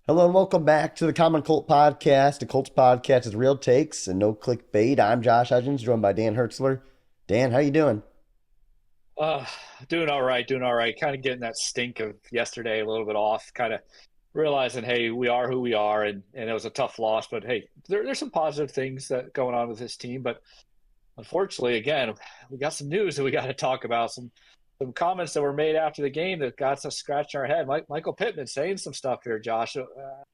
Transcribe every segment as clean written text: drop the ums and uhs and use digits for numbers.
Hello and welcome back to the Common Colt Podcast. The Colts Podcast is real takes and no clickbait. I'm Josh Hudgens, joined by Dan Hertzler. Dan, how you doing? Uh, doing all right, doing all right. Kind of getting that stink of yesterday a little bit off. Kind of realizing, hey, we are who we are, and it was a tough loss. But hey, there's some positive things that going on with this team. But unfortunately, again, we got some news that we got to talk about. Some comments that were made after the game that got us scratching our head. Michael Pittman saying some stuff here, Josh.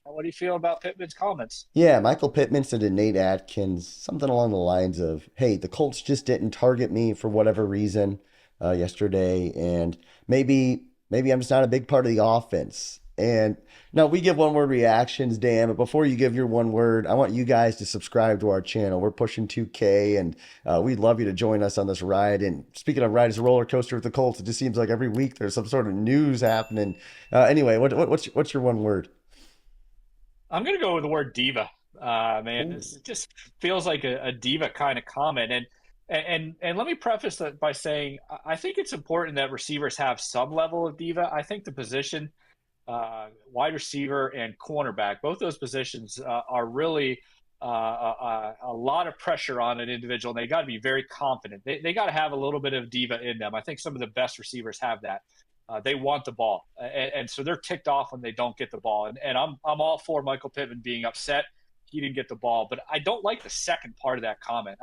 What do you feel about Pittman's comments? Yeah, Michael Pittman said to Nate Atkins something along the lines of, "Hey, the Colts just didn't target me for whatever reason yesterday, and maybe I'm just not a big part of the offense." And now we give one word reactions, Dan. But before you give your one word, I want you guys to subscribe to our channel. We're pushing 2K, and we'd love you to join us on this ride. And speaking of ride, it's a roller coaster with the Colts. It just seems like every week there's some sort of news happening. Anyway, what's your one word? I'm gonna go with the word diva. Man, it just feels like a diva kind of comment. And let me preface that by saying I think it's important that receivers have some level of diva. I think the position, wide receiver and cornerback, both those positions are really a lot of pressure on an individual. And they got to be very confident. They got to have a little bit of diva in them. I think some of the best receivers have that. They want the ball, and so they're ticked off when they don't get the ball. And I'm all for Michael Pittman being upset he didn't get the ball, but I don't like the second part of that comment.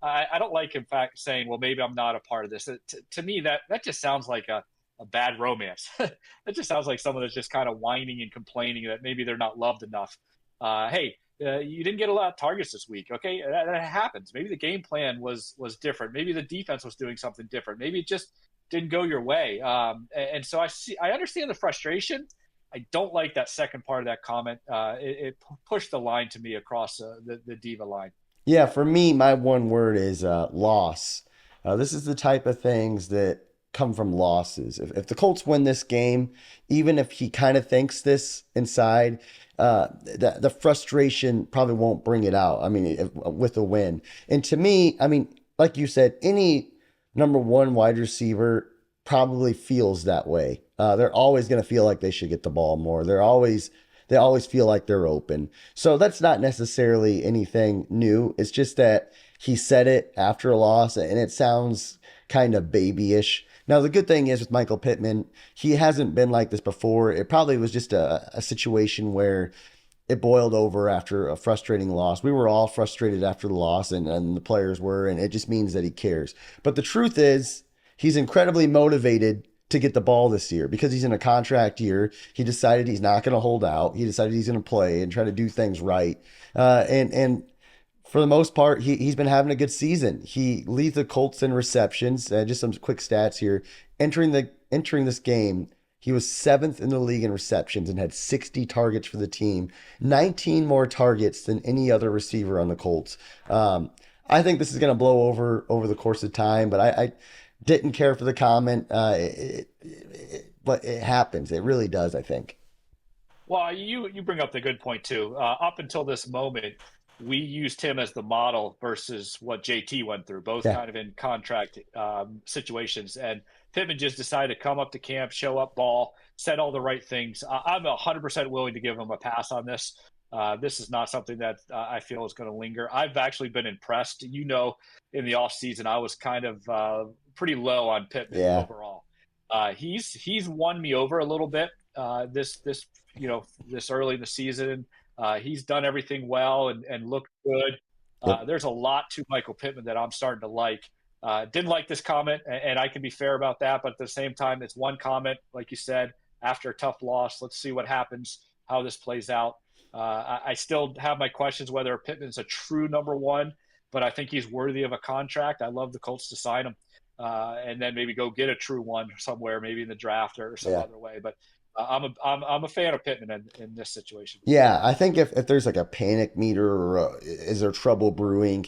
I don't like, in fact, saying, "Well, maybe I'm not a part of this." To me, that just sounds like a bad romance. That just sounds like someone that's just kind of whining and complaining that maybe they're not loved enough. Hey, you didn't get a lot of targets this week. Okay, that happens. Maybe the game plan was different. Maybe the defense was doing something different. Maybe it just didn't go your way. And so I understand the frustration. I don't like that second part of that comment. It pushed the line to me across the diva line. Yeah, for me, my one word is loss. This is the type of things that come from losses. If the Colts win this game, even if he kind of thinks this inside, the frustration probably won't bring it out. I mean, with a win. And to me, I mean, like you said, any number one wide receiver probably feels that way. They're always going to feel like they should get the ball more. They always feel like they're open. So that's not necessarily anything new. It's just that he said it after a loss and it sounds kind of babyish. Now, the good thing is with Michael Pittman, he hasn't been like this before. It probably was just a situation where it boiled over after a frustrating loss. We were all frustrated after the loss, and the players were, and it just means that he cares. But the truth is, he's incredibly motivated to get the ball this year because he's in a contract year. He decided he's not going to hold out. He decided he's going to play and try to do things right. And for the most part, he's been having a good season. He leads the Colts in receptions. Just some quick stats here. Entering this game, he was seventh in the league in receptions and had 60 targets for the team, 19 more targets than any other receiver on the Colts. I think this is going to blow over the course of time, but I didn't care for the comment. But it happens. It really does, I think. Well, you bring up the good point too. Up until this moment, we used him as the model versus what JT went through, both Yeah. kind of in contract situations. And Pittman just decided to come up to camp, show up, ball, said all the right things. I'm 100% willing to give him a pass on this. This is not something that I feel is going to linger. I've actually been impressed. In the offseason, I was kind of pretty low on Pittman Yeah. overall. He's won me over a little bit this early in the season. He's done everything well and looked good. Yep. There's a lot to Michael Pittman that I'm starting to like. Didn't like this comment, and I can be fair about that. But at the same time, it's one comment, like you said, after a tough loss. Let's see what happens, how this plays out. I still have my questions whether Pittman's a true number one, but I think he's worthy of a contract. I love the Colts to sign him, and then maybe go get a true one somewhere, maybe in the draft or some Yeah. other way. But I'm a fan of Pittman in this situation. Yeah. I think if there's like a panic meter or is there trouble brewing,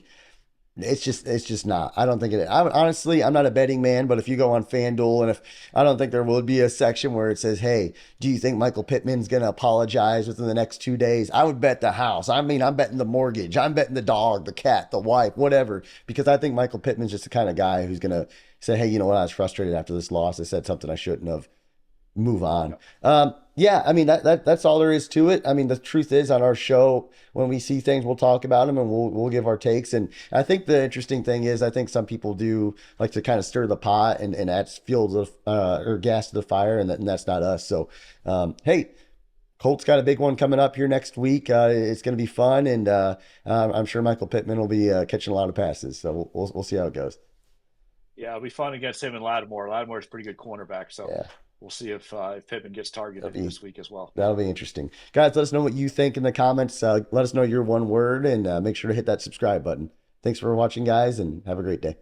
it's just not. I don't think it. Honestly, I'm not a betting man, but if you go on FanDuel and if I don't think there will be a section where it says, "Hey, do you think Michael Pittman's going to apologize within the next 2 days?" I would bet the house. I mean, I'm betting the mortgage. I'm betting the dog, the cat, the wife, whatever, because I think Michael Pittman's just the kind of guy who's going to say, "Hey, you know what? I was frustrated after this loss. I said something I shouldn't have." move on. Yep. Yeah, I mean that's all there is to it. I mean, the truth is on our show when we see things, we'll talk about them and we'll give our takes. And I think the interesting thing is I think some people do like to kind of stir the pot and add fuel to or gas to the fire, and that's not us. So, hey. Colts got a big one coming up here next week. It's going to be fun, and I'm sure Michael Pittman will be catching a lot of passes. So we'll see how it goes. Yeah, it'll be fun against him and Lattimore. Lattimore's a pretty good cornerback, so Yeah, we'll see if Pittman gets that'll targeted be this week as well. that'll be interesting, guys. Let us know what you think in the comments. Let us know your one word, and make sure to hit that subscribe button. Thanks for watching, guys, and have a great day.